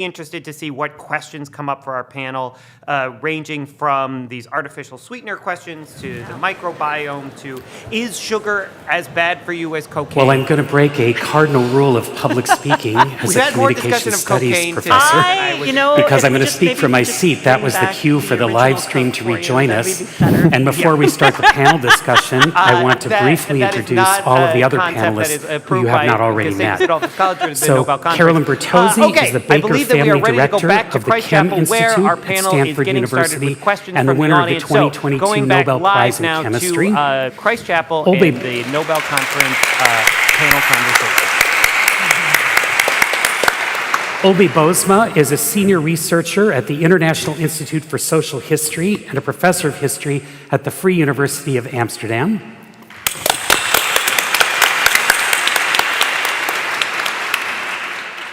interested to see what questions come up for our panel, ranging from these artificial sweetener questions to the microbiome to, is sugar as bad for you as cocaine? Well, I'm going to break a cardinal rule of public speaking as a communication studies professor. Because I'm going to speak from my seat. That was the cue for the live stream to rejoin us. And before we start the panel discussion, I want to briefly introduce all of the other panelists who you have not already met. So, Carolyn Bertozzi is the Baker Family Director of the Chem Institute at Stanford University and the winner of the 2022 Nobel Prize in Chemistry. Christ Chapel and the Nobel Conference panel conversation. Olbe Bosma is a senior researcher at the International Institute for Social History and a professor of history at the Free University of Amsterdam.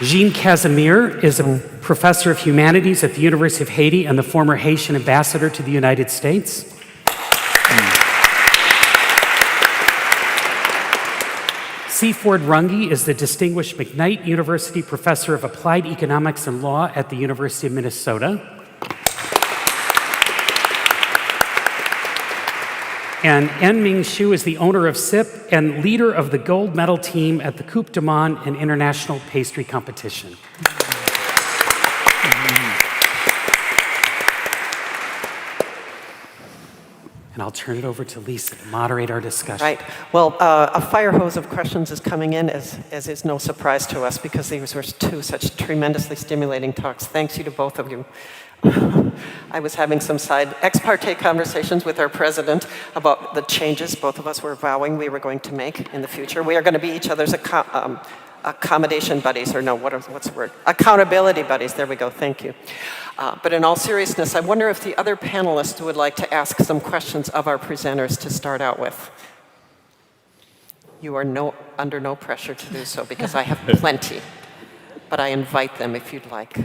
Jean Casimir is a professor of humanities at the University of Haiti and the former Haitian ambassador to the United States. C. Ford Runge is the distinguished McKnight University Professor of Applied Economics and Law at the University of Minnesota. And En-Ming Xu is the owner of SIP and leader of the gold medal team at the Coupe du Monde and International Pastry Competition. And I'll turn it over to Lisa to moderate our discussion. Right. Well, a fire hose of questions is coming in, as is no surprise to us, because these were two such tremendously stimulating talks. Thanks you to both of you. I was having some side ex parte conversations with our president about the changes both of us were vowing we were going to make in the future. We are going to be each other's accommodation buddies, or no, what's the word? Accountability buddies. There we go. Thank you. But in all seriousness, I wonder if the other panelists would like to ask some questions of our presenters to start out with. You are under no pressure to do so, because I have plenty. But I invite them if you'd like.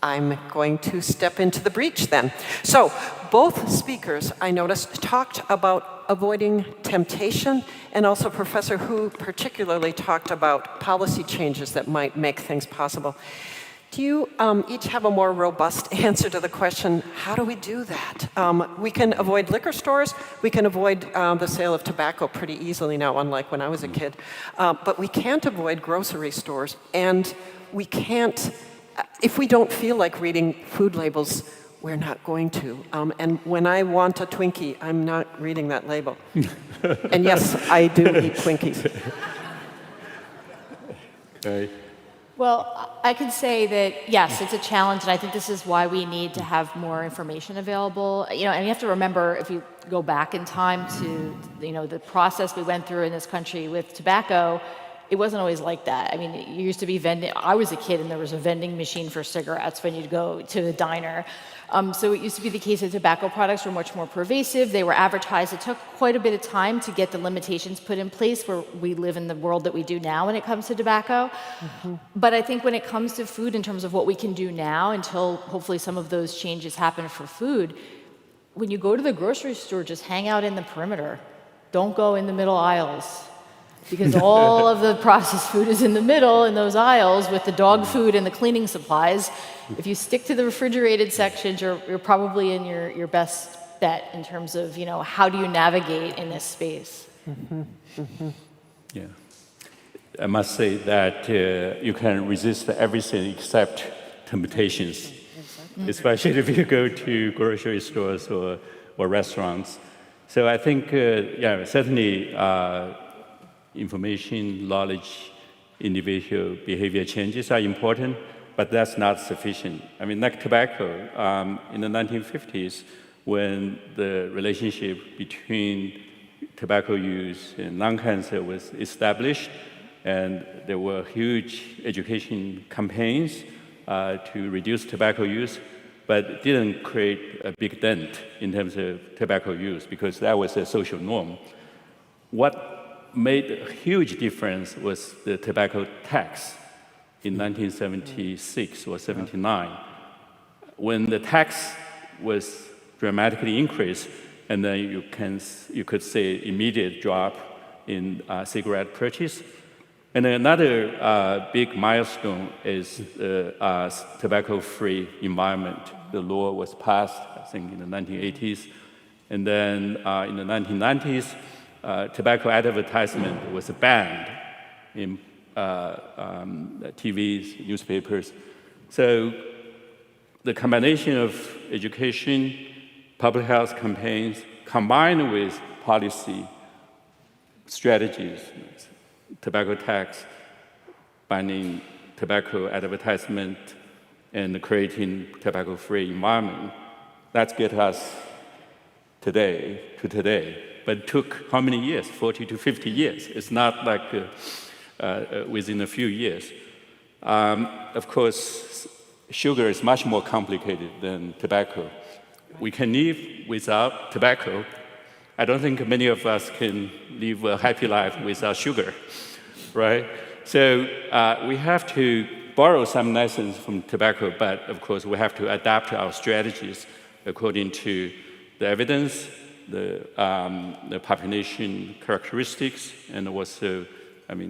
I'm going to step into the breach then. So both speakers, I noticed, talked about avoiding temptation, and also Professor Hu particularly talked about policy changes that might make things possible. Do you each have a more robust answer to the question, how do we do that? We can avoid liquor stores. We can avoid the sale of tobacco pretty easily now, unlike when I was a kid. But we can't avoid grocery stores, and we can't, if we don't feel like reading food labels, we're not going to. And when I want a Twinkie, I'm not reading that label. And yes, I do eat Twinkies. Okay. Well, I can say that, yes, it's a challenge, and I think this is why we need to have more information available. And you have to remember, if you go back in time to, the process we went through in this country with tobacco, it wasn't always like that. I mean, it used to be vending. I was a kid, and there was a vending machine for cigarettes when you'd go to the diner. So it used to be the case that tobacco products were much more pervasive. They were advertised. It took quite a bit of time to get the limitations put in place where we live in the world that we do now when it comes to tobacco. Mm-hmm. But I think when it comes to food, in terms of what we can do now until hopefully some of those changes happen for food, when you go to the grocery store, just hang out in the perimeter. Don't go in the middle aisles. Because all of the processed food is in the middle in those aisles with the dog food and the cleaning supplies. If you stick to the refrigerated sections, you're probably in your best bet in terms of, how do you navigate in this space? Mm-hmm. Mm-hmm. Yeah. I must say that you can resist everything except temptations, especially if you go to grocery stores or restaurants. So I think, certainly, information, knowledge, individual behavior changes are important, but that's not sufficient. I mean, like tobacco, in the 1950s, when the relationship between tobacco use and lung cancer was established, and there were huge education campaigns to reduce tobacco use, but it didn't create a big dent in terms of tobacco use because that was a social norm. What made a huge difference was the tobacco tax in 1976 or 79. When the tax was dramatically increased, and then you could see immediate drop in cigarette purchase, And another big milestone is the tobacco-free environment. The law was passed, I think, in the 1980s. And then in the 1990s, tobacco advertisement was banned in TVs, newspapers. So the combination of education, public health campaigns, combined with policy strategies, tobacco tax, banning tobacco advertisement, and creating tobacco-free environment, that's get us today. But it took how many years? 40 to 50 years. It's not like within a few years. Of course, sugar is much more complicated than tobacco. We can live without tobacco. I don't think many of us can live a happy life without sugar, right? So we have to borrow some lessons from tobacco, but of course we have to adapt our strategies according to the evidence, the population characteristics, and also,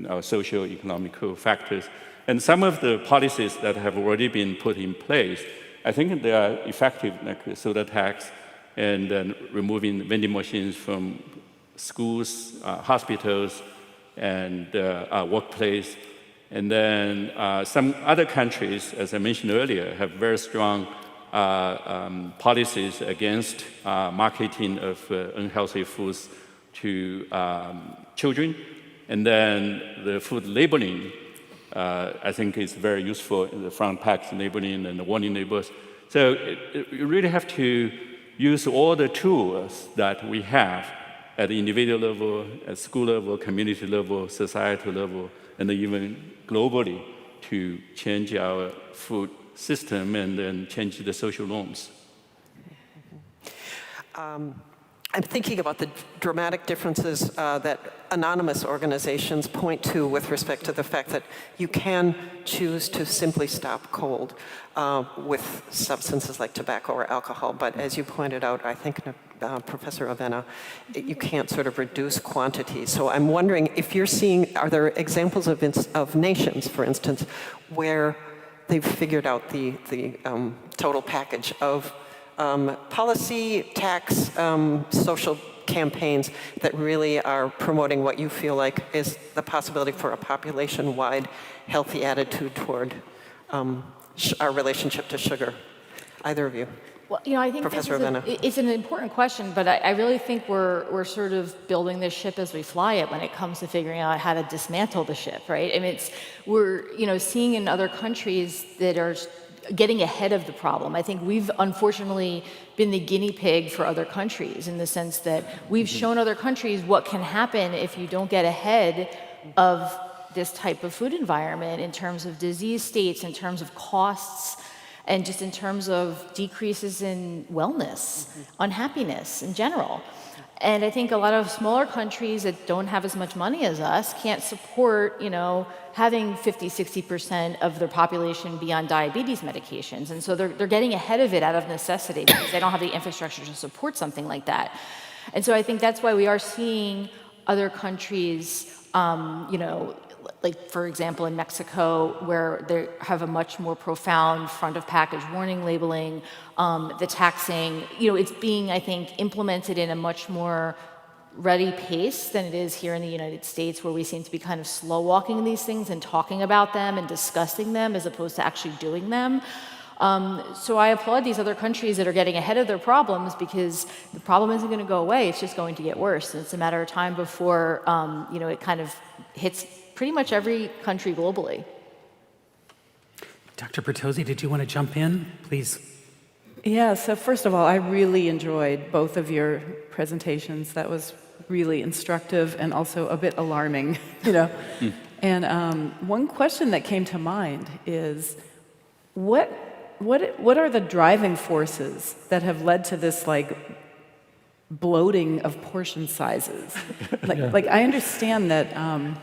our socio-economical factors. And some of the policies that have already been put in place, I think they are effective, like the soda tax, and then removing vending machines from schools, hospitals, and workplace. And then some other countries, as I mentioned earlier, have very strong policies against marketing of unhealthy foods to children. And then the food labeling, I think, is very useful in the front pack labeling and the warning labels. So you really have to use all the tools that we have at the individual level, at school level, community level, society level, and even globally to change our food system and then change the social norms. I'm thinking about the dramatic differences that anonymous organizations point to with respect to the fact that you can choose to simply stop cold with substances like tobacco or alcohol. But as you pointed out, I think, Professor Avena, you can't sort of reduce quantities. So I'm wondering if you're seeing, are there examples of nations, for instance, where they've figured out the total package of policy, tax, social campaigns that really are promoting what you feel like is the possibility for a population-wide healthy attitude toward our relationship to sugar? Either of you? Well, I think Professor Avena. It's an important question, but I really think we're sort of building this ship as we fly it when it comes to figuring out how to dismantle the ship, right? We're seeing in other countries that are getting ahead of the problem. I think we've unfortunately been the guinea pig for other countries in the sense that we've shown other countries what can happen if you don't get ahead of this type of food environment in terms of disease states, in terms of costs, and just in terms of decreases in wellness, unhappiness in general. And I think a lot of smaller countries that don't have as much money as us can't support, having 50, 60% of their population be on diabetes medications. And so they're getting ahead of it out of necessity because they don't have the infrastructure to support something like that. And so I think that's why we are seeing other countries, like for example in Mexico, where they have a much more profound front of package warning labeling, the taxing, it's being, I think, implemented in a much more ready pace than it is here in the United States, where we seem to be kind of slow walking these things and talking about them and discussing them as opposed to actually doing them. So I applaud these other countries that are getting ahead of their problems, because the problem isn't going to go away, it's just going to get worse. And it's a matter of time before it kind of hits pretty much every country globally. Dr. Bertozzi, did you want to jump in, please? Yeah, so first of all, I really enjoyed both of your presentations. That was really instructive and also a bit alarming, And one question that came to mind is, what are the driving forces that have led to this, bloating of portion sizes? I understand that,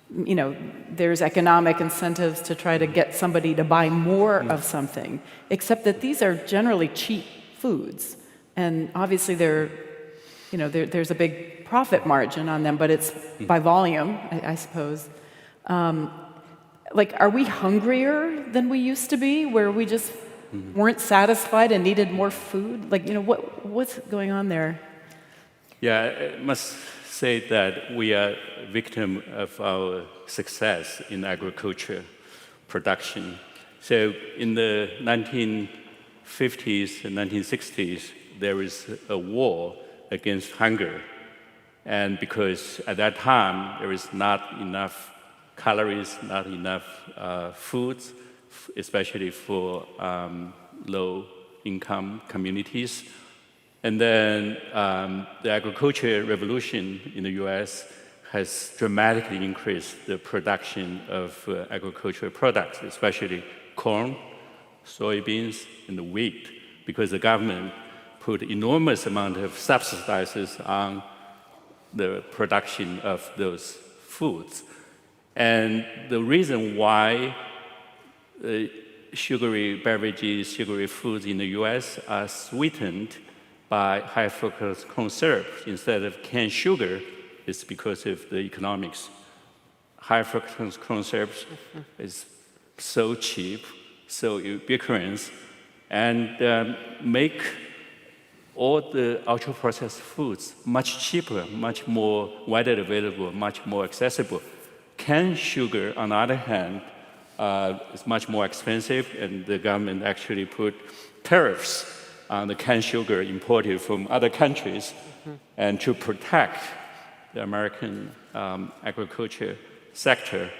there's economic incentives to try to get somebody to buy more of something, except that these are generally cheap foods. And obviously there's a big profit margin on them, but it's by volume, I suppose. Like, are we hungrier than we used to be, where we just weren't satisfied and needed more food? Like, what's going on there? Yeah, I must say that we are victim of our success in agriculture production. So in the 1950s and 1960s, there was a war against hunger. And because at that time, there was not enough calories, not enough foods, especially for low-income communities. And then the agriculture revolution in the US has dramatically increased the production of agricultural products, especially corn, soybeans, and wheat, because the government put enormous amount of subsidies on the production of those foods. And the reason why sugary beverages, sugary foods in the US are sweetened by high fructose corn syrup instead of canned sugar is because of the economics. High fructose corn syrup is so cheap, so ubiquitous, and make all the ultra-processed foods much cheaper, much more widely available, much more accessible. Canned sugar, on the other hand, is much more expensive, and the government actually put tariffs on the canned sugar imported from other countries, and to protect the American agriculture sector.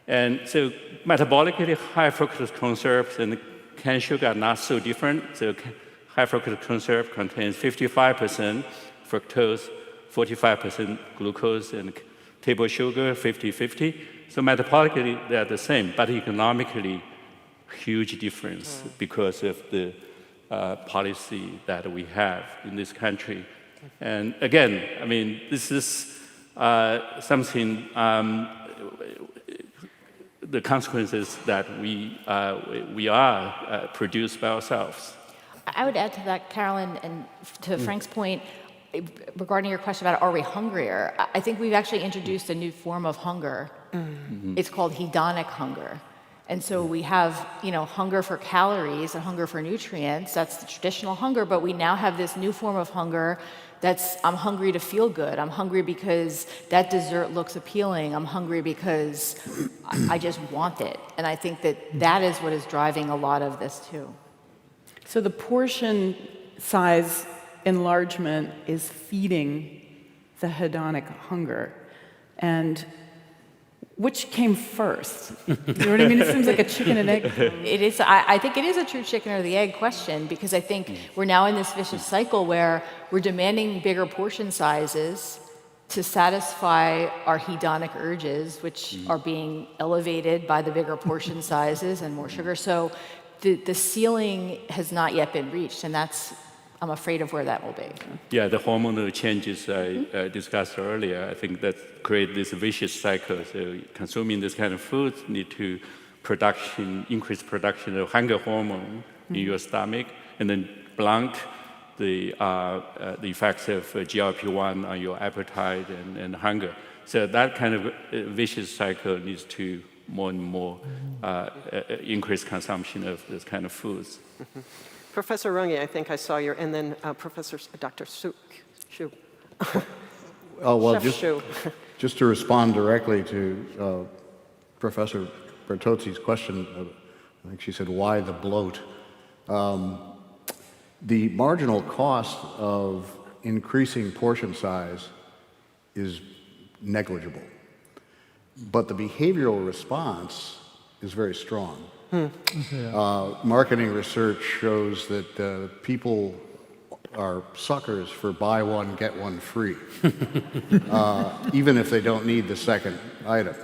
And so metabolically, high fructose corn syrup and canned sugar are not so different. So high fructose corn syrup contains 55% fructose, 45% glucose, and table sugar, 50-50. So metabolically, they are the same, but economically, huge difference because of the policy that we have in this country. And again, I mean, this is something, the consequences that we are produced by ourselves. I would add to that, Carolyn, and to Frank's point, regarding your question about are we hungrier, I think we've actually introduced a new form of hunger. It's called hedonic hunger. And so we have, hunger for calories and hunger for nutrients. That's the traditional hunger, but we now have this new form of hunger that's, I'm hungry to feel good. I'm hungry because that dessert looks appealing. I'm hungry because I just want it. And I think that is what is driving a lot of this too. So the portion size enlargement is feeding the hedonic hunger. And which came first? You know what I mean? It seems like a chicken and egg. It is. I think it is a true chicken or the egg question, because I think we're now in this vicious cycle where we're demanding bigger portion sizes to satisfy our hedonic urges, which are being elevated by the bigger portion sizes and more sugar. So the ceiling has not yet been reached, and I'm afraid of where that will be. Yeah, the hormonal changes I discussed earlier, I think that create this vicious cycle. So consuming this kind of food need to increase production of hunger hormone in your stomach, and then blunt the effects of GLP-1 on your appetite and hunger. So that kind of vicious cycle needs to more and more increase consumption of this kind of foods. Professor Runge, I think I saw your, and then Dr. Shu. Oh, well, Chef just to respond directly to Professor Bertozzi's question, I think she said, why the bloat? The marginal cost of increasing portion size is negligible, but the behavioral response is very strong. Marketing research shows that people are suckers for buy one, get one free, even if they don't need the second item.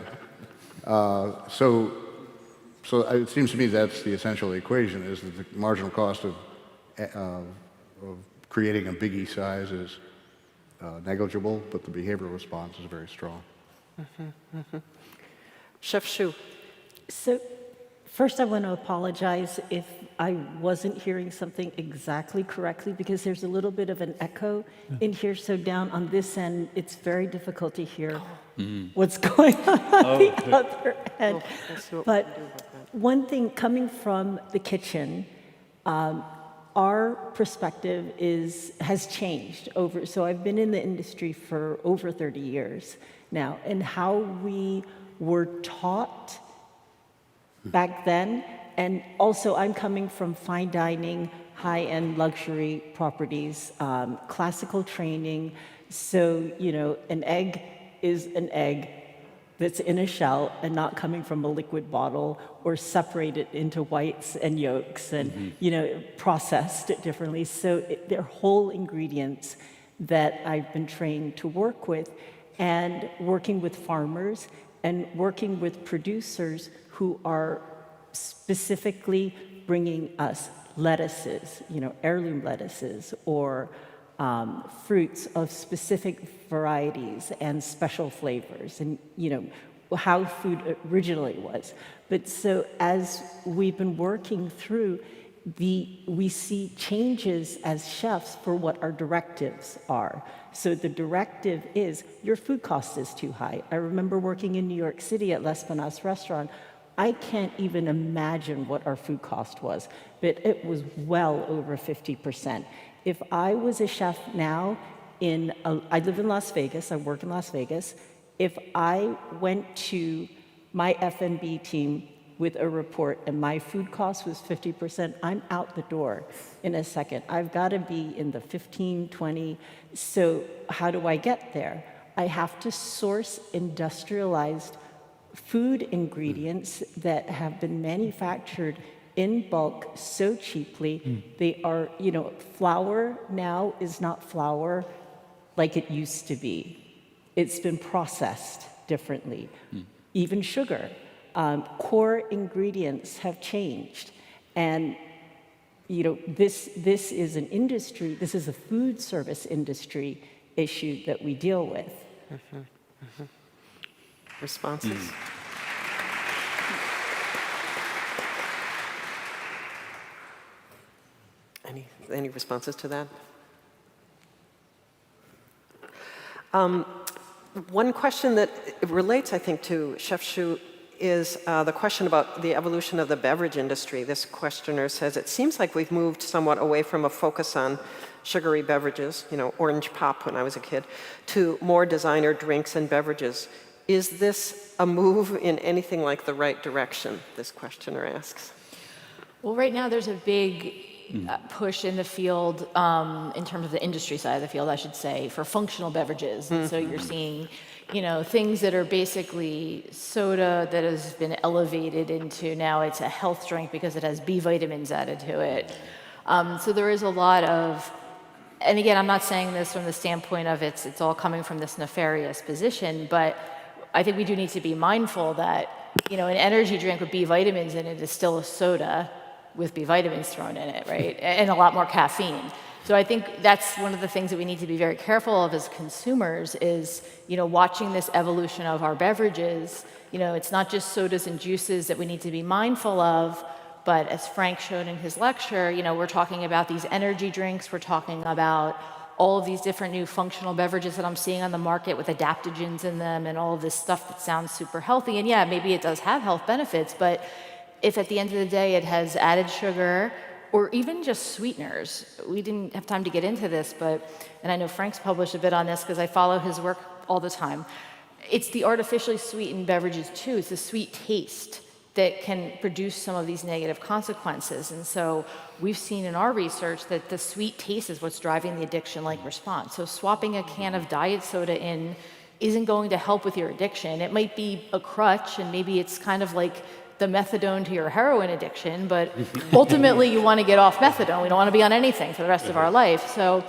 So it seems to me that's the essential equation, is that the marginal cost of creating a biggie size is negligible, but the behavioral response is very strong. Chef Shu. So First, I want to apologize if I wasn't hearing something exactly correctly because there's a little bit of an echo in here. So down on this end, it's very difficult to hear what's going on the other end. But one thing coming from the kitchen, our perspective has changed over. So I've been in the industry for over 30 years now, and how we were taught back then, and also I'm coming from fine dining, high-end luxury properties, classical training. So, you know, an egg is an egg that's in a shell and not coming from a liquid bottle or separated into whites and yolks and, you know, processed differently. So they're whole ingredients that I've been trained to work with, and working with farmers and working with producers who are specifically bringing us lettuces, you know, heirloom lettuces, or fruits of specific varieties and special flavors, and, you know, how food originally was. But so as we've been working through, we see changes as chefs for what our directives are. So the directive is, your food cost is too high. I remember working in New York City at L'Espanasse restaurant. I can't even imagine what our food cost was, but it was well over 50%. If I was a chef now I live in Las Vegas, I work in Las Vegas. If I went to my F&B team with a report and my food cost was 50%, I'm out the door in a second. I've got to be in the 15, 20. So how do I get there? I have to source industrialized food ingredients that have been manufactured in bulk so cheaply. They are, you know, flour now is not flour like it used to be. It's been processed differently. Even sugar. Core ingredients have changed. And, you know, this is an industry, this is a food service industry issue that we deal with. Responses? Any responses to that? One question that relates, I think, to Chef Shu is the question about the evolution of the beverage industry. This questioner says, it seems like we've moved somewhat away from a focus on sugary beverages, you know, orange pop when I was a kid, to more designer drinks and beverages. Is this a move in anything like the right direction, this questioner asks? Well, right now there's a big push in the field, in terms of the industry side of the field, I should say, for functional beverages. And so you're seeing, you know, things that are basically soda that has been elevated into now it's a health drink because it has B vitamins added to it. So there is a lot of, and again, I'm not saying this from the standpoint of it's all coming from this nefarious position, but I think we do need to be mindful that, you know, an energy drink with B vitamins in it is still a soda with B vitamins thrown in it, right? And a lot more caffeine. So I think that's one of the things that we need to be very careful of as consumers is, you know, watching this evolution of our beverages. You know, it's not just sodas and juices that we need to be mindful of, but as Frank showed in his lecture, you know, we're talking about these energy drinks, we're talking about all of these different new functional beverages that I'm seeing on the market with adaptogens in them and all of this stuff that sounds super healthy. And yeah, maybe it does have health benefits, but if at the end of the day it has added sugar or even just sweeteners, we didn't have time to get into this, but, and I know Frank's published a bit on this because I follow his work all the time. It's the artificially sweetened beverages too. It's the sweet taste that can produce some of these negative consequences. And so we've seen in our research that the sweet taste is what's driving the addiction-like response. So swapping a can of diet soda in isn't going to help with your addiction. It might be a crutch, and maybe it's kind of like the methadone to your heroin addiction, but ultimately you want to get off methadone. We don't want to be on anything for the rest of our life. So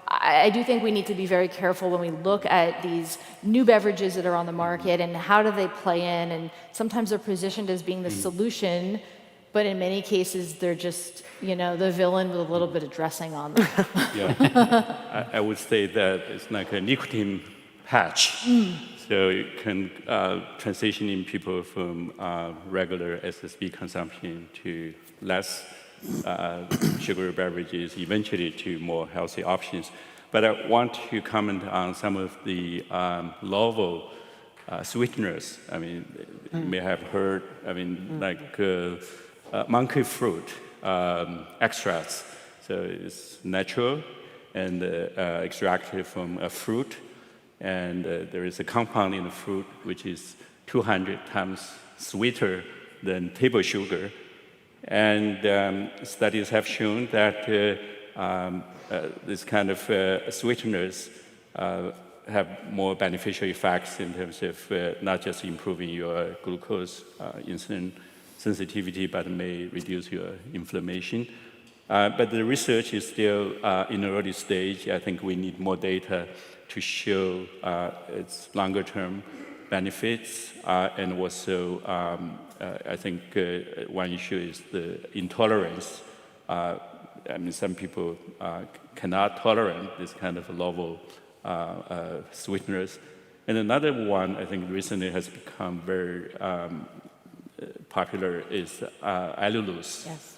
I do think we need to be very careful when we look at these new beverages that are on the market and how do they play in. And sometimes they're positioned as being the solution, but in many cases they're just, you know, the villain with a little bit of dressing on them. Yeah, I would say that it's like a nicotine patch. So it can transitioning people from regular SSB consumption to less sugary beverages, eventually to more healthy options. But I want to comment on some of the novel sweeteners. I mean, you may have heard, like monkey fruit extracts. So it's natural and extracted from a fruit. And there is a compound in the fruit which is 200 times sweeter than table sugar. And studies have shown that this kind of sweeteners have more beneficial effects in terms of not just improving your glucose insulin sensitivity, but may reduce your inflammation. But the research is still in the early stage. I think we need more data to show its longer-term benefits. And also, I think one issue is the intolerance. Some people cannot tolerate this kind of novel sweeteners. And another one I think recently has become very popular is allulose. Yes.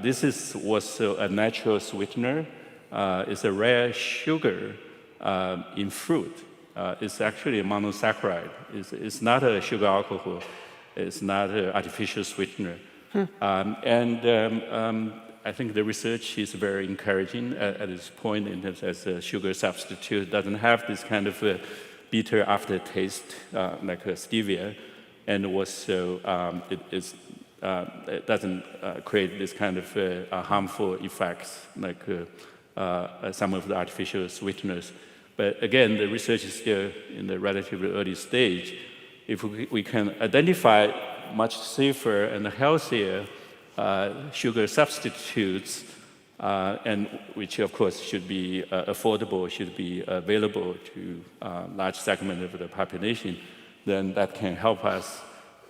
This is also a natural sweetener. It's a rare sugar in fruit. It's actually a monosaccharide. It's not a sugar alcohol. It's not an artificial sweetener. I think the research is very encouraging at this point in terms as a sugar substitute. It doesn't have this kind of bitter aftertaste like stevia, and also it doesn't create this kind of harmful effects like some of the artificial sweeteners. But again, the research is still in the relatively early stage. If we can identify much safer and healthier sugar substitutes, and which of course should be affordable, should be available to a large segment of the population, then that can help us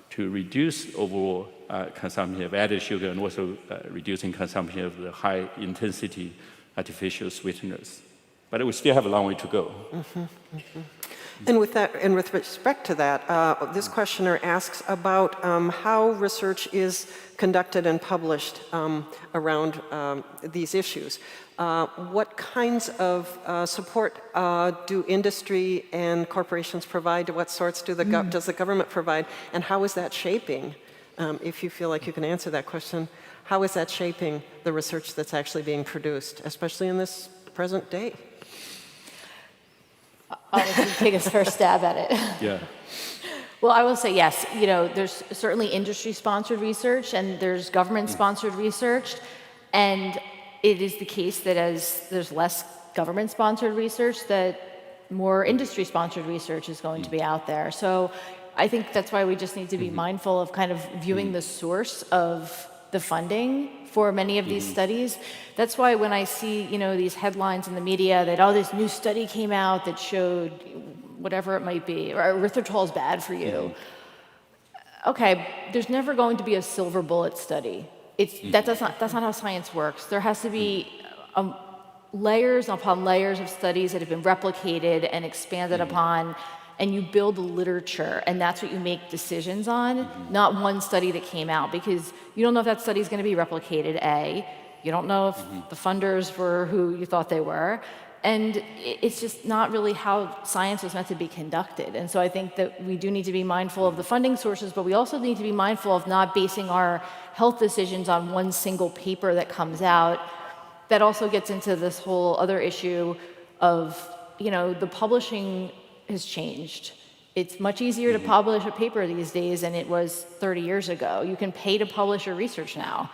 to reduce overall consumption of added sugar and also reducing consumption of the high intensity artificial sweeteners. But we still have a long way to go. And with that, and with respect to that, this questioner asks about how research is conducted and published around these issues. What kinds of support do industry and corporations provide? What sorts does the government provide? And how is that shaping, if you feel like you can answer that question, how is that shaping the research that's actually being produced, especially in this present day? I'll let you take a first stab at it. Yeah. Well, I will say yes. There's certainly industry-sponsored research and there's government-sponsored research, and it is the case that as there's less government-sponsored research, that more industry-sponsored research is going to be out there. So I think that's why we just need to be mindful of kind of viewing the source of the funding for many of these studies. That's why when I see, these headlines in the media that, this new study came out that showed whatever it might be, or erythritol is bad for you. Okay, there's never going to be a silver bullet study. That's not how science works. There has to be layers upon layers of studies that have been replicated and expanded upon, and you build the literature, and that's what you make decisions on, not one study that came out, because you don't know if that study is going to be replicated, A. You don't know if the funders were who you thought they were, and it's just not really how science was meant to be conducted. And so I think that we do need to be mindful of the funding sources, but we also need to be mindful of not basing our health decisions on one single paper that comes out. That also gets into this whole other issue of, the publishing has changed. It's much easier to publish a paper these days than it was 30 years ago. You can pay to publish your research now.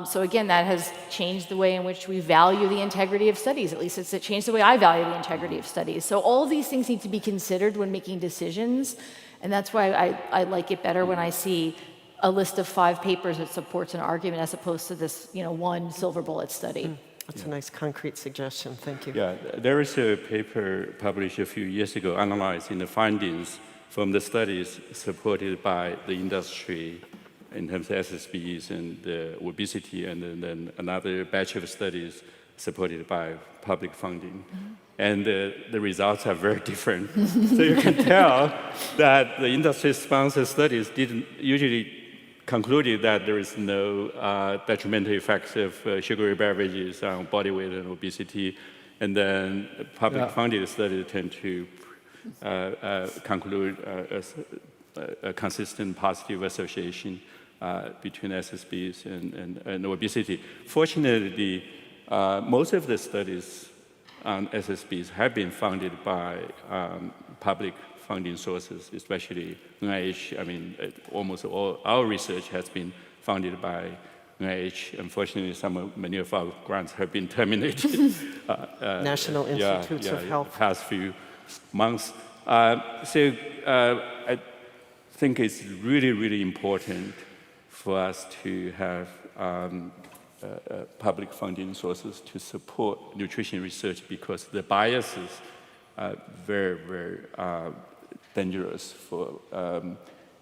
So again, that has changed the way in which we value the integrity of studies. At least it's changed the way I value the integrity of studies. So all of these things need to be considered when making decisions. And that's why I like it better when I see a list of 5 papers that supports an argument as opposed to this, one silver bullet study. That's a nice concrete suggestion. Thank you. Yeah, there is a paper published a few years ago analyzing the findings from the studies supported by the industry in terms of SSBs and obesity, and then another batch of studies supported by public funding. And the results are very different. So you can tell that the industry-sponsored studies didn't usually concluded that there is no detrimental effects of sugary beverages on body weight and obesity. And then public-funded studies tend to conclude a consistent positive association between SSBs and obesity. Fortunately, most of the studies on SSBs have been funded by public funding sources, especially NIH. I mean, almost all our research has been funded by NIH. Unfortunately, many of our grants have been terminated. National Institutes of Health. The past few months. So I think it's really, really important for us to have public funding sources to support nutrition research, because the biases are very, very dangerous for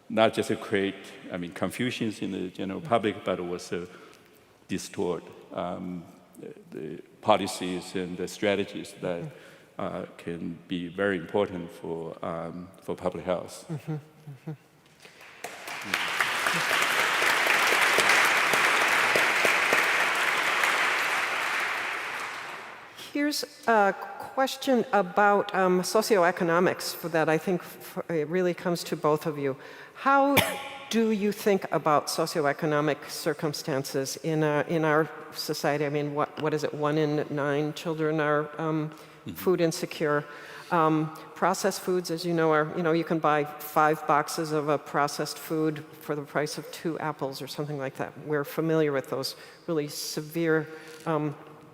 not just to create, confusions in the general public, but also distort the policies and the strategies that can be very important for public health. Here's a question about socioeconomics that I think it really comes to both of you. How do you think about socioeconomic circumstances in our society? I mean, what is it? 1 in 9 children are food insecure. Processed foods, as you know, you can buy 5 boxes of a processed food for the price of 2 apples or something like that. We're familiar with those really severe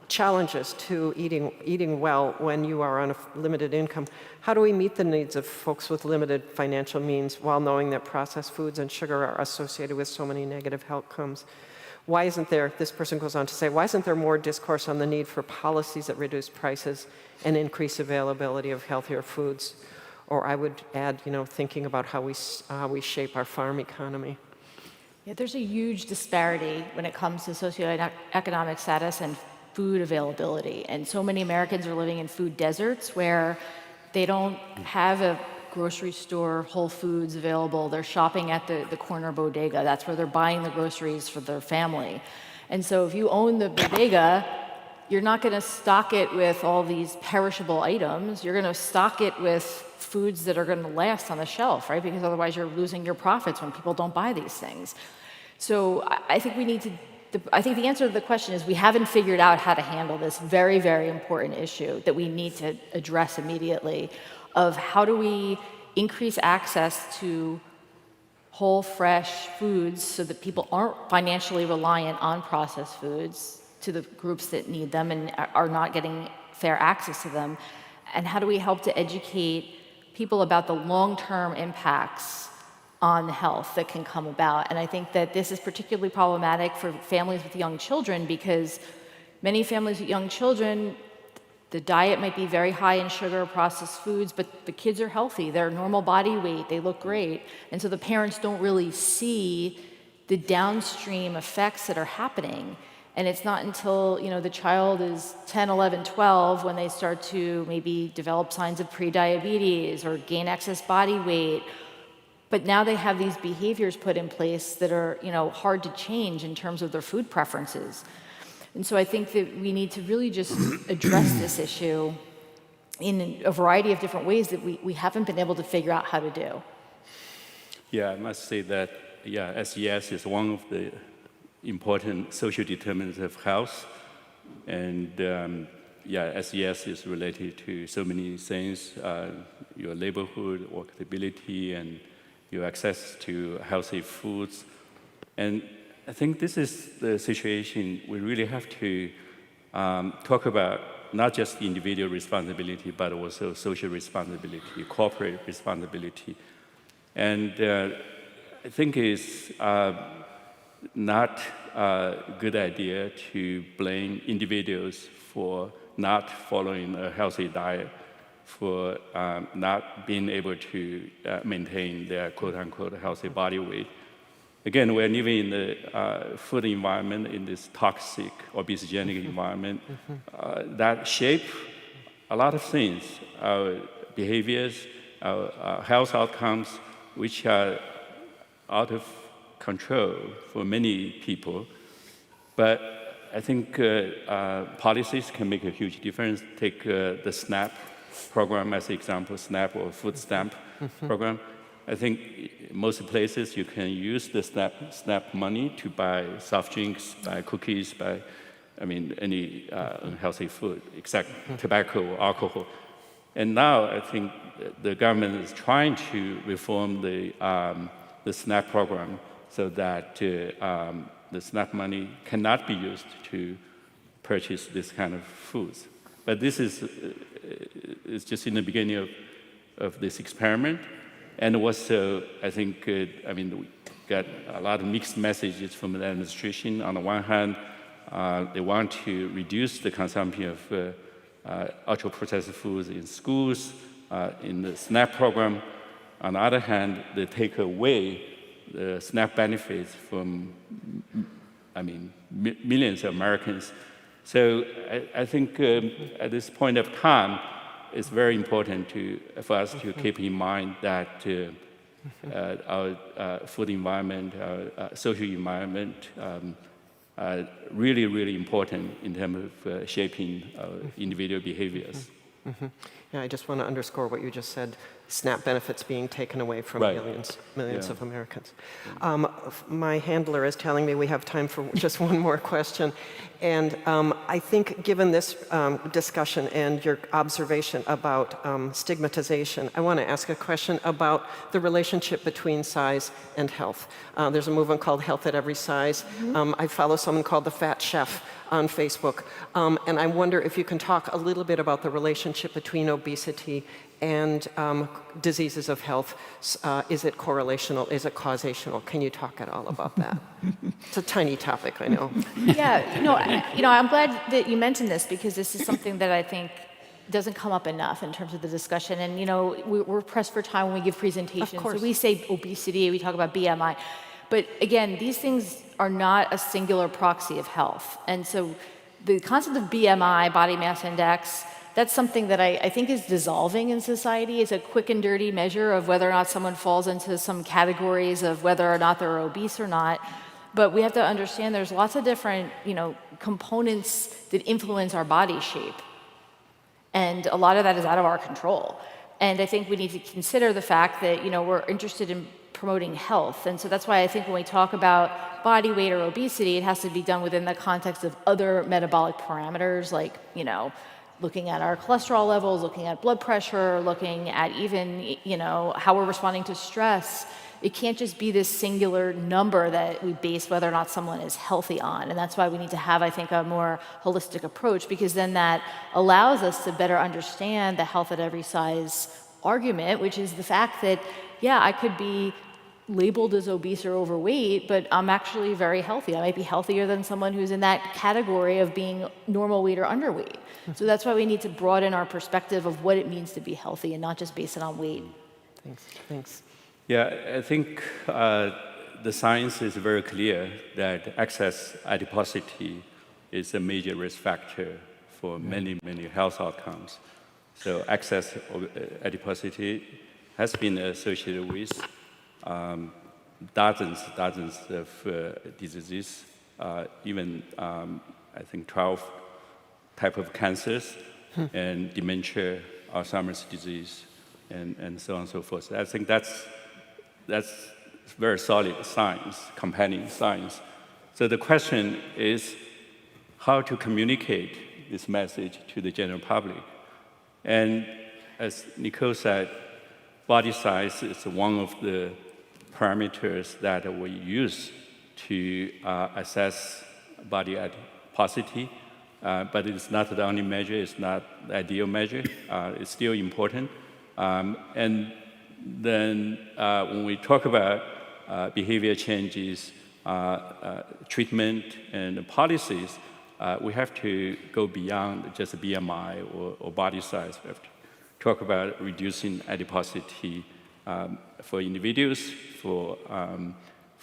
challenges to eating well when you are on a limited income. How do we meet the needs of folks with limited financial means while knowing that processed foods and sugar are associated with so many negative health outcomes? Why isn't there, this person goes on to say, why isn't there more discourse on the need for policies that reduce prices and increase availability of healthier foods? Or I would add, thinking about how we shape our farm economy. Yeah, there's a huge disparity when it comes to socioeconomic status and food availability. And so many Americans are living in food deserts where they don't have a grocery store, Whole Foods available. They're shopping at the corner bodega. That's where they're buying the groceries for their family. And so if you own the bodega, you're not going to stock it with all these perishable items. You're going to stock it with foods that are going to last on the shelf, right? Because otherwise you're losing your profits when people don't buy these things. So I think I think the answer to the question is we haven't figured out how to handle this very, very important issue that we need to address immediately, of how do we increase access to whole, fresh foods so that people aren't financially reliant on processed foods to the groups that need them and are not getting fair access to them, and how do we help to educate people about the long-term impacts on health that can come about. And I think that this is particularly problematic for families with young children, because many families with young children, the diet might be very high in sugar or processed foods, but the kids are healthy, they're normal body weight, they look great. And so the parents don't really see the downstream effects that are happening. And it's not until the child is 10, 11, 12 when they start to maybe develop signs of prediabetes or gain excess body weight. But now they have these behaviors put in place that are, hard to change in terms of their food preferences. And so I think that we need to really just address this issue in a variety of different ways that we haven't been able to figure out how to do. Yeah, I must say that, SES is one of the important social determinants of health. And SES is related to so many things, your neighborhood, workability, and your access to healthy foods. And I think this is the situation we really have to talk about, not just individual responsibility, but also social responsibility, corporate responsibility. And I think it's not a good idea to blame individuals for not following a healthy diet, for not being able to maintain their quote-unquote healthy body weight. again, we're living in the food environment, in this toxic, obesogenic environment that shape a lot of things, our behaviors, our health outcomes, which are out of control for many people. But I think policies can make a huge difference. Take the SNAP program as an example, SNAP or food stamp program. I think most places you can use the SNAP money to buy soft drinks, buy cookies, buy, any unhealthy food, except tobacco or alcohol. And now I think the government is trying to reform the SNAP program so that the SNAP money cannot be used to purchase this kind of foods. But this is just in the beginning of this experiment. And also, I think, we got a lot of mixed messages from the administration. On the one hand, they want to reduce the consumption of ultra-processed foods in schools, in the SNAP program. On the other hand, they take away the SNAP benefits from, millions of Americans. So I think at this point of time, it's very important for us to keep in mind that our food environment, our social environment, are really, really important in terms of shaping our individual behaviors. Yeah, I just want to underscore what you just said, SNAP benefits being taken away from millions of Americans. My handler is telling me we have time for just one more question. And I think given this discussion and your observation about stigmatization, I want to ask a question about the relationship between size and health. There's a movement called Health at Every Size. I follow someone called the Fat Chef on Facebook. And I wonder if you can talk a little bit about the relationship between obesity and diseases of health. Is it correlational? Is it causational? Can you talk at all about that? It's a tiny topic, I know. Yeah, I'm glad that you mentioned this because this is something that I think doesn't come up enough in terms of the discussion. And we're pressed for time when we give presentations. Of course. So we say obesity, we talk about BMI. But again, these things are not a singular proxy of health. And so the concept of BMI, body mass index, that's something that I think is dissolving in society. It's a quick and dirty measure of whether or not someone falls into some categories of whether or not they're obese or not. But we have to understand there's lots of different, components that influence our body shape. And a lot of that is out of our control. And I think we need to consider the fact that, we're interested in promoting health. And so that's why I think when we talk about body weight or obesity, it has to be done within the context of other metabolic parameters like, looking at our cholesterol levels, looking at blood pressure, looking at even, how we're responding to stress. It can't just be this singular number that we base whether or not someone is healthy on. And that's why we need to have, I think, a more holistic approach, because then that allows us to better understand the health at every size argument, which is the fact that, yeah, I could be labeled as obese or overweight, but I'm actually very healthy. I might be healthier than someone who's in that category of being normal weight or underweight. So that's why we need to broaden our perspective of what it means to be healthy and not just base it on weight. Thanks. Yeah, I think the science is very clear that excess adiposity is a major risk factor for many, many health outcomes. So excess adiposity has been associated with dozens of diseases, even I think 12 type of cancers, and dementia, Alzheimer's disease, and so on and so forth. I think that's very solid science, compelling science. So the question is how to communicate this message to the general public. And as Nicole said, body size is one of the parameters that we use to assess body adiposity, but it's not the only measure, it's not the ideal measure, it's still important. And then when we talk about behavior changes, treatment and policies, we have to go beyond just BMI or body size. We have to talk about reducing adiposity for individuals, for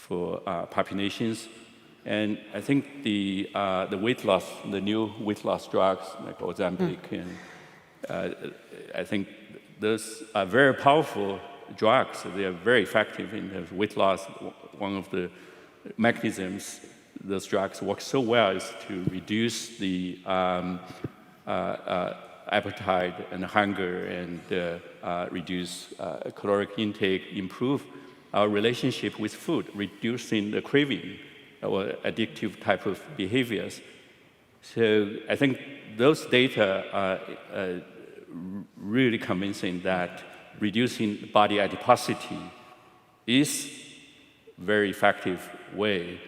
for populations. And I think the weight loss, the new weight loss drugs like Ozempic, and I think those are very powerful drugs. They are very effective in the weight loss. One of the mechanisms those drugs work so well is to reduce the appetite and hunger and reduce caloric intake, improve our relationship with food, reducing the craving or addictive type of behaviors. So I think those data are really convincing that reducing body adiposity is a very effective way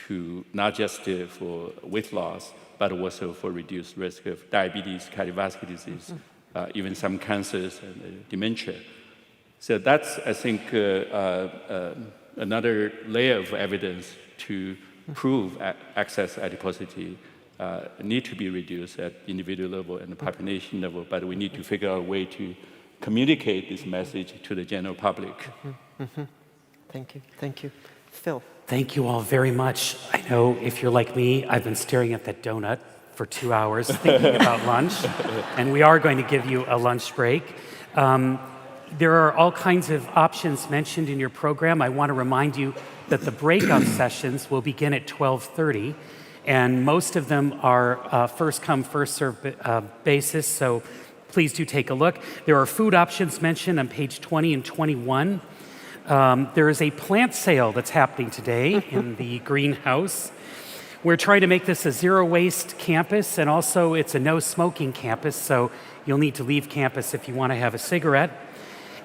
to not just for weight loss, but also for reduced risk of diabetes, cardiovascular disease, even some cancers and dementia. So that's, I think, another layer of evidence to prove excess adiposity need to be reduced at individual level and the population level, but we need to figure out a way to communicate this message to the general public. Thank you. Thank you. Phil. Thank you all very much. I know if you're like me, I've been staring at that donut for 2 hours thinking about lunch, and we are going to give you a lunch break. There are all kinds of options mentioned in your program. I want to remind you that the breakout sessions will begin at 12:30, and most of them are first come, first served basis, so please do take a look. There are food options mentioned on page 20 and 21. There is a plant sale that's happening today in the greenhouse. We're trying to make this a zero-waste campus, and also it's a no-smoking campus, so you'll need to leave campus if you want to have a cigarette.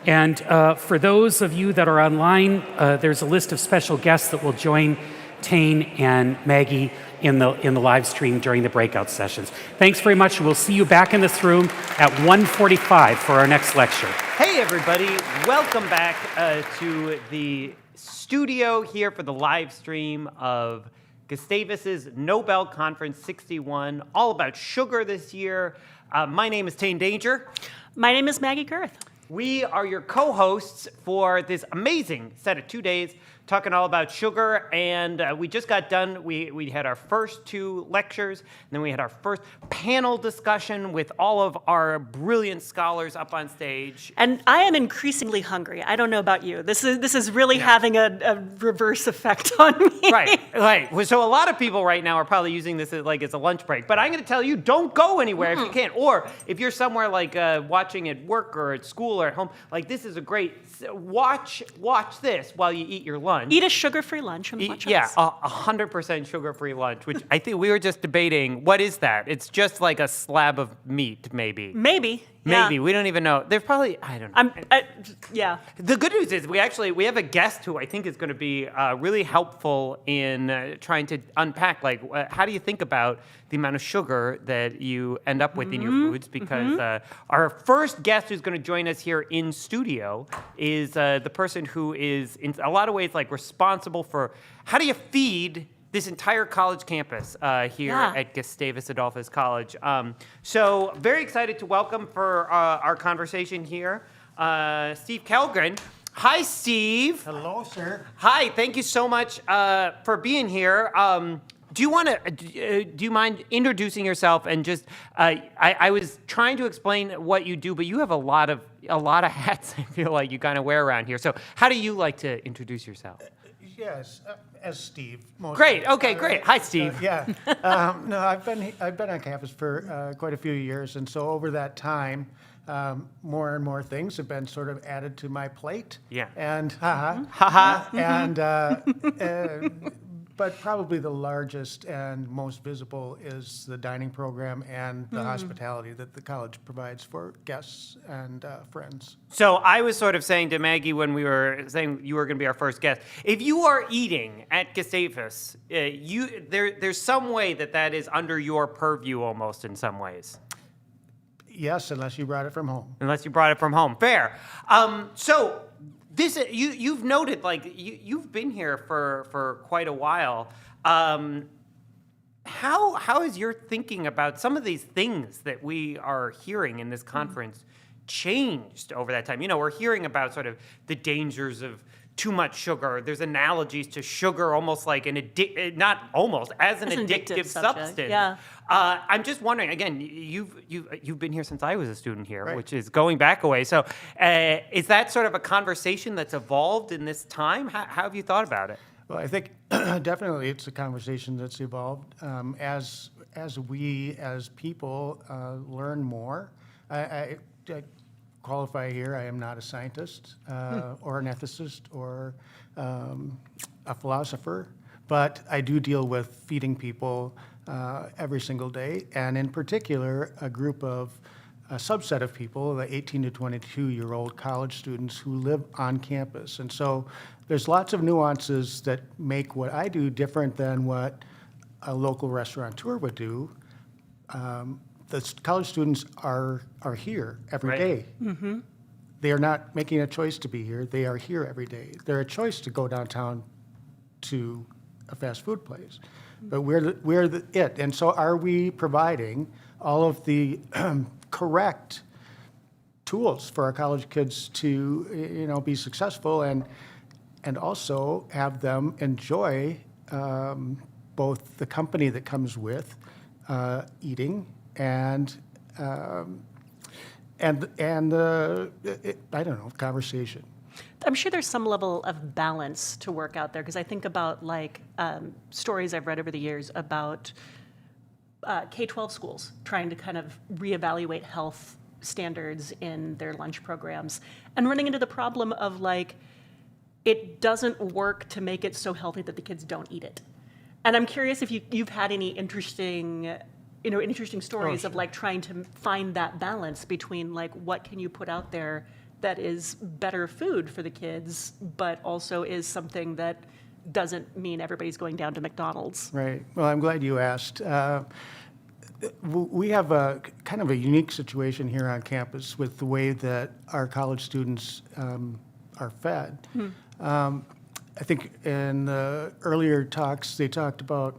And for those of you that are online, there's a list of special guests that will join Tane and Maggie in the live stream during the breakout sessions. Thanks very much. We'll see you back in this room at 1:45 for our next lecture. Hey, everybody. Welcome back to the studio here for the live stream of Gustavus's Nobel Conference 61, all about sugar this year. My name is Tane Danger. My name is Maggie Girth. We are your co-hosts for this amazing set of 2 days talking all about sugar, and we just got done. We had our first 2 lectures, and then we had our first panel discussion with all of our brilliant scholars up on stage. And I am increasingly hungry. I don't know about you. This is really having a reverse effect on me. Right. So a lot of people right now are probably using this as a lunch break. But I'm going to tell you, don't go anywhere if you can. Or if you're somewhere like watching at work or at school or at home, this is a great watch this while you eat your lunch. Eat a sugar-free lunch and watch us. Yeah, 100% sugar-free lunch, which I think we were just debating. What is that? It's just like a slab of meat, maybe. Maybe. Maybe. We don't even know. There's probably, I don't know. Yeah. The good news is we have a guest who I think is going to be really helpful in trying to unpack, how do you think about the amount of sugar that you end up with in your foods? Because our first guest who's going to join us here in studio is the person who is, in a lot of ways, responsible for how do you feed this entire college campus here at Gustavus Adolphus College. So very excited to welcome for our conversation here, Steve Kellgren. Hi, Steve. Hello, sir. Hi, thank you so much for being here. Do you mind introducing yourself and just? I was trying to explain what you do, but you have a lot of hats. I feel like you kind of wear around here. So how do you like to introduce yourself? Yes, as Steve. Great. Okay. Great. Hi, Steve. No, I've been on campus for quite a few years, and so over that time, more and more things have been sort of added to my plate. Yeah. And but probably the largest and most visible is the dining program and the hospitality that the college provides for guests and friends. So I was sort of saying to Maggie when we were saying you were going to be our first guest, if you are eating at Gustavus, there's some way that is under your purview almost in some ways. Yes, unless you brought it from home. Unless you brought it from home. Fair. So this you've noted, you've been here for quite a while. How is your thinking about some of these things that we are hearing in this conference changed over that time? We're hearing about sort of the dangers of too much sugar. There's analogies to sugar almost like not almost, as an addictive substance. Yeah. I'm just wondering, again, you've been here since I was a student here, which is going back a way. So is that sort of a conversation that's evolved in this time? How have you thought about it? Well, I think definitely it's a conversation that's evolved as we as people learn more. I qualify here, I am not a scientist or an ethicist or a philosopher, but I do deal with feeding people every single day, and in particular, a subset of people, the 18 to 22-year-old college students who live on campus. And so there's lots of nuances that make what I do different than what a local restaurateur would do. The college students are here every day. Mm-hmm. They are not making a choice to be here. They are here every day. They're a choice to go downtown to a fast food place. But we're it. And so are we providing all of the correct tools for our college kids to be successful and also have them enjoy both the company that comes with eating and I don't know, conversation. I'm sure there's some level of balance to work out there, because I think about stories I've read over the years about K-12 schools trying to kind of reevaluate health standards in their lunch programs and running into the problem of it doesn't work to make it so healthy that the kids don't eat it. And I'm curious if you've had any interesting stories of trying to find that balance between what can you put out there that is better food for the kids, but also is something that doesn't mean everybody's going down to McDonald's. Right. Well, I'm glad you asked. We have a kind of a unique situation here on campus with the way that our college students are fed. I think in the earlier talks, they talked about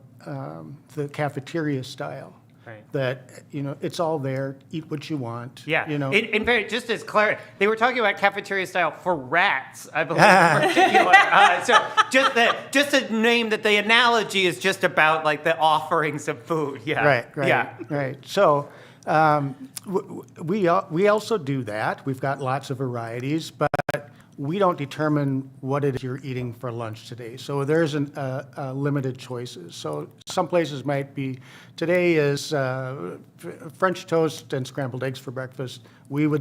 the cafeteria style. Right. That, it's all there, eat what you want. Yeah. In fact, just as clear, they were talking about cafeteria style for rats, I believe, in particular. So just a name that the analogy is just about the offerings of food. Yeah. Right. Yeah. Right. So we also do that. We've got lots of varieties, but we don't determine what it is you're eating for lunch today. So there's limited choices. So some places might be, today is French toast and scrambled eggs for breakfast. We would